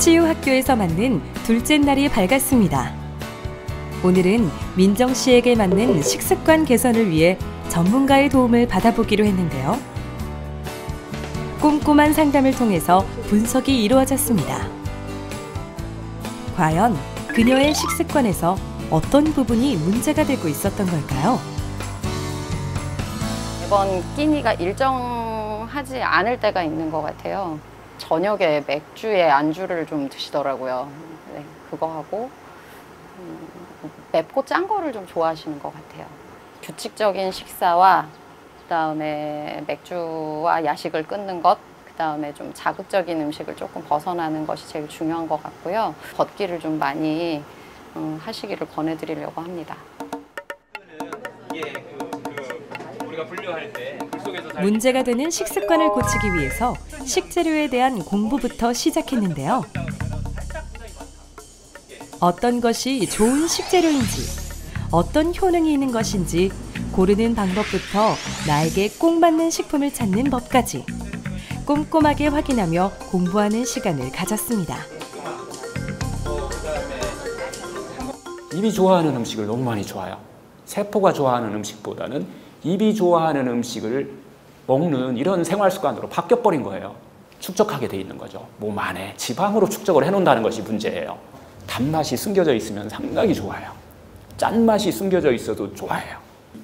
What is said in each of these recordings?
치유학교에서 맞는 둘째 날이 밝았습니다. 오늘은 민정 씨에게 맞는 식습관 개선을 위해 전문가의 도움을 받아보기로 했는데요. 꼼꼼한 상담을 통해서 분석이 이루어졌습니다. 과연 그녀의 식습관에서 어떤 부분이 문제가 되고 있었던 걸까요? 매번 끼니가 일정하지 않을 때가 있는 것 같아요. 저녁에 맥주에 안주를 좀 드시더라고요. 네, 그거 하고 맵고 짠 거를 좀 좋아하시는 것 같아요. 규칙적인 식사와 그다음에 맥주와 야식을 끊는 것, 그다음에 좀 자극적인 음식을 조금 벗어나는 것이 제일 중요한 것 같고요. 걷기를 좀 많이 하시기를 권해드리려고 합니다. 문제가 되는 식습관을 고치기 위해서 식재료에 대한 공부부터 시작했는데요. 어떤 것이 좋은 식재료인지, 어떤 효능이 있는 것인지 고르는 방법부터 나에게 꼭 맞는 식품을 찾는 법까지 꼼꼼하게 확인하며 공부하는 시간을 가졌습니다. 입이 좋아하는 음식을 너무 많이 좋아해요. 세포가 좋아하는 음식보다는 입이 좋아하는 음식을 먹는 이런 생활 습관으로 바뀌어버린 거예요. 축적하게 돼 있는 거죠. 몸 안에 지방으로 축적을 해놓는다는 것이 문제예요. 단맛이 숨겨져 있으면 상당히 좋아요. 짠맛이 숨겨져 있어도 좋아해요.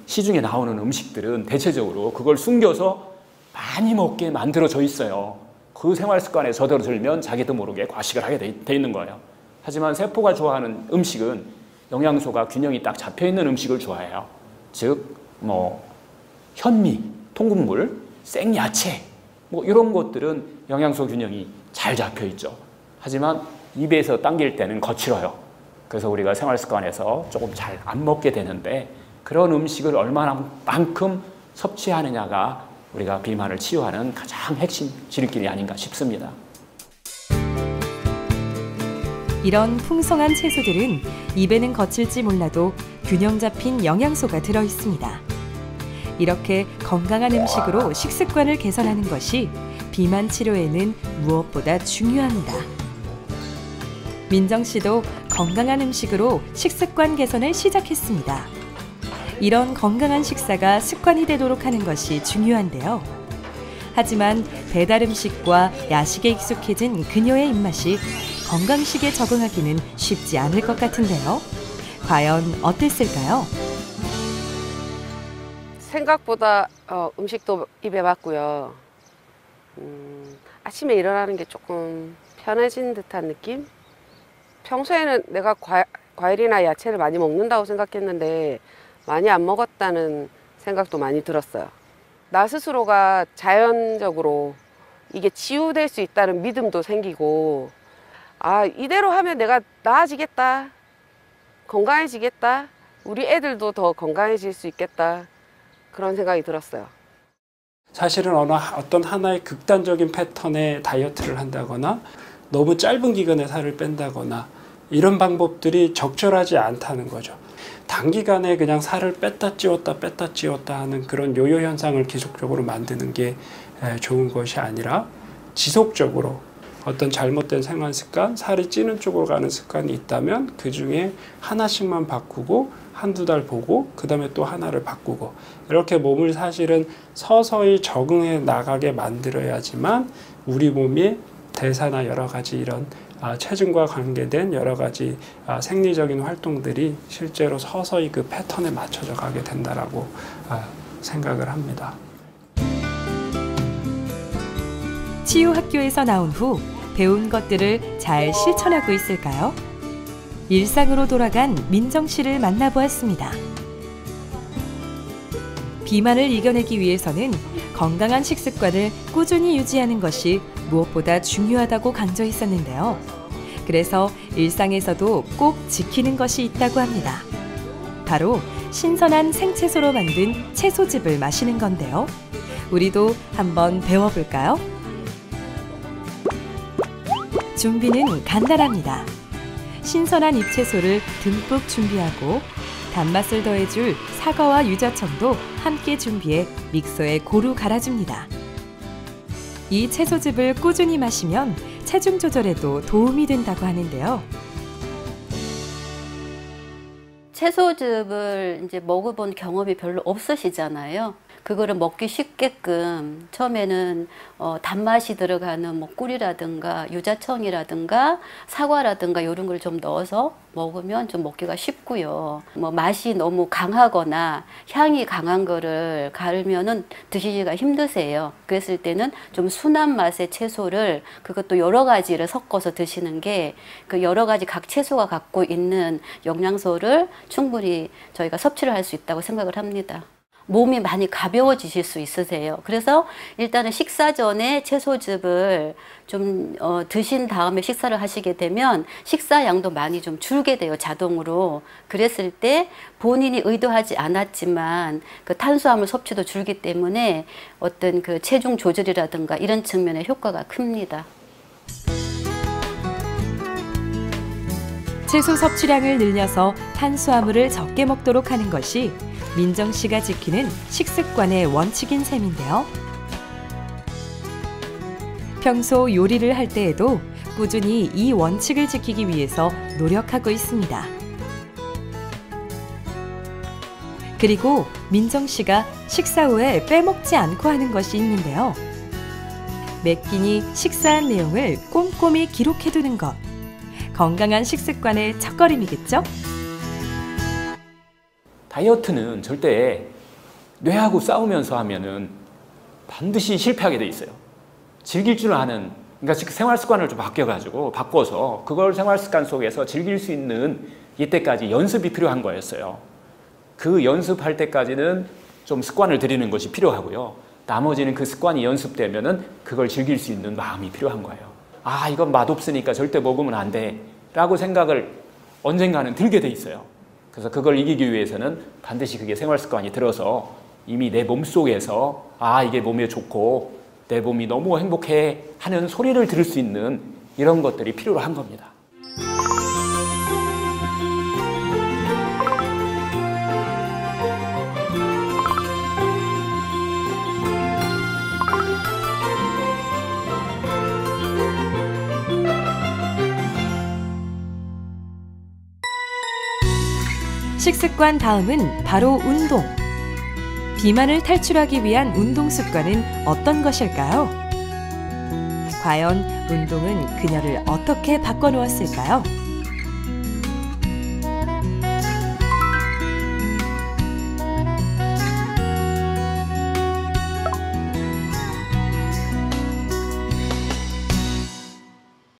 시중에 나오는 음식들은 대체적으로 그걸 숨겨서 많이 먹게 만들어져 있어요. 그 생활 습관에 젖어들면 자기도 모르게 과식을 하게 돼 있는 거예요. 하지만 세포가 좋아하는 음식은 영양소가 균형이 딱 잡혀있는 음식을 좋아해요. 즉, 현미, 통곡물, 생야채 이런 것들은 영양소 균형이 잘 잡혀있죠. 하지만 입에서 당길 때는 거칠어요. 그래서 우리가 생활 습관에서 조금 잘 안 먹게 되는데 그런 음식을 얼마만큼 섭취하느냐가 우리가 비만을 치유하는 가장 핵심 지름길이 아닌가 싶습니다. 이런 풍성한 채소들은 입에는 거칠지 몰라도 균형 잡힌 영양소가 들어 있습니다. 이렇게 건강한 음식으로 식습관을 개선하는 것이 비만 치료에는 무엇보다 중요합니다. 민정 씨도 건강한 음식으로 식습관 개선을 시작했습니다. 이런 건강한 식사가 습관이 되도록 하는 것이 중요한데요. 하지만 배달 음식과 야식에 익숙해진 그녀의 입맛이 건강식에 적응하기는 쉽지 않을 것 같은데요. 과연 어땠을까요? 생각보다 음식도 입에 맞고요. 아침에 일어나는 게 조금 편해진 듯한 느낌? 평소에는 내가 과일이나 야채를 많이 먹는다고 생각했는데 많이 안 먹었다는 생각도 많이 들었어요. 나 스스로가 자연적으로 이게 치유될 수 있다는 믿음도 생기고, 아, 이대로 하면 내가 나아지겠다, 건강해지겠다, 우리 애들도 더 건강해질 수 있겠다, 그런 생각이 들었어요. 사실은 어떤 하나의 극단적인 패턴의 다이어트를 한다거나 너무 짧은 기간에 살을 뺀다거나 이런 방법들이 적절하지 않다는 거죠. 단기간에 그냥 살을 뺐다 찌웠다 하는 그런 요요 현상을 지속적으로 만드는 게 좋은 것이 아니라 지속적으로 어떤 잘못된 생활 습관, 살이 찌는 쪽으로 가는 습관이 있다면 그 중에 하나씩만 바꾸고 한두 달 보고 그 다음에 또 하나를 바꾸고 이렇게 몸을 사실은 서서히 적응해 나가게 만들어야지만 우리 몸이 대사나 여러 가지 이런 체중과 관계된 여러 가지 생리적인 활동들이 실제로 서서히 그 패턴에 맞춰져 가게 된다라고 생각을 합니다. 치유학교에서 나온 후 배운 것들을 잘 실천하고 있을까요? 일상으로 돌아간 민정 씨를 만나보았습니다. 비만을 이겨내기 위해서는 건강한 식습관을 꾸준히 유지하는 것이 무엇보다 중요하다고 강조했었는데요. 그래서 일상에서도 꼭 지키는 것이 있다고 합니다. 바로 신선한 생채소로 만든 채소즙을 마시는 건데요. 우리도 한번 배워볼까요? 준비는 간단합니다. 신선한 잎채소를 듬뿍 준비하고 단맛을 더해줄 사과와 유자청도 함께 준비해 믹서에 고루 갈아줍니다. 이 채소즙을 꾸준히 마시면 체중 조절에도 도움이 된다고 하는데요. 채소즙을 이제 먹어본 경험이 별로 없으시잖아요. 그거를 먹기 쉽게끔 처음에는 단맛이 들어가는 뭐 꿀이라든가 유자청이라든가 사과라든가 이런 걸 좀 넣어서 먹으면 좀 먹기가 쉽고요. 뭐 맛이 너무 강하거나 향이 강한 거를 가르면은 드시기가 힘드세요. 그랬을 때는 좀 순한 맛의 채소를 그것도 여러 가지를 섞어서 드시는 게 그 여러 가지 각 채소가 갖고 있는 영양소를 충분히 저희가 섭취를 할 수 있다고 생각을 합니다. 몸이 많이 가벼워지실 수 있으세요. 그래서 일단은 식사 전에 채소즙을 좀 드신 다음에 식사를 하시게 되면 식사량도 많이 좀 줄게 돼요, 자동으로. 그랬을 때 본인이 의도하지 않았지만 그 탄수화물 섭취도 줄기 때문에 어떤 그 체중 조절이라든가 이런 측면의 효과가 큽니다. 채소 섭취량을 늘려서 탄수화물을 적게 먹도록 하는 것이 민정 씨가 지키는 식습관의 원칙인 셈인데요. 평소 요리를 할 때에도 꾸준히 이 원칙을 지키기 위해서 노력하고 있습니다. 그리고 민정 씨가 식사 후에 빼먹지 않고 하는 것이 있는데요. 매 끼니 식사한 내용을 꼼꼼히 기록해두는 것. 건강한 식습관의 첫걸음이겠죠? 다이어트는 절대 뇌하고 싸우면서 하면은 반드시 실패하게 돼 있어요. 즐길 줄 아는, 그러니까 생활 습관을 좀 바꿔서 그걸 생활 습관 속에서 즐길 수 있는 이때까지 연습이 필요한 거였어요. 그 연습할 때까지는 좀 습관을 들이는 것이 필요하고요. 나머지는 그 습관이 연습되면은 그걸 즐길 수 있는 마음이 필요한 거예요. 아, 이건 맛없으니까 절대 먹으면 안 돼 라고 생각을 언젠가는 들게 돼 있어요. 그래서 그걸 이기기 위해서는 반드시 그게 생활 습관이 들어서 이미 내 몸속에서 아, 이게 몸에 좋고 내 몸이 너무 행복해 하는 소리를 들을 수 있는 이런 것들이 필요한 겁니다. 식습관 다음은 바로 운동. 비만을 탈출하기 위한 운동 습관은 어떤 것일까요? 과연 운동은 그녀를 어떻게 바꿔놓았을까요?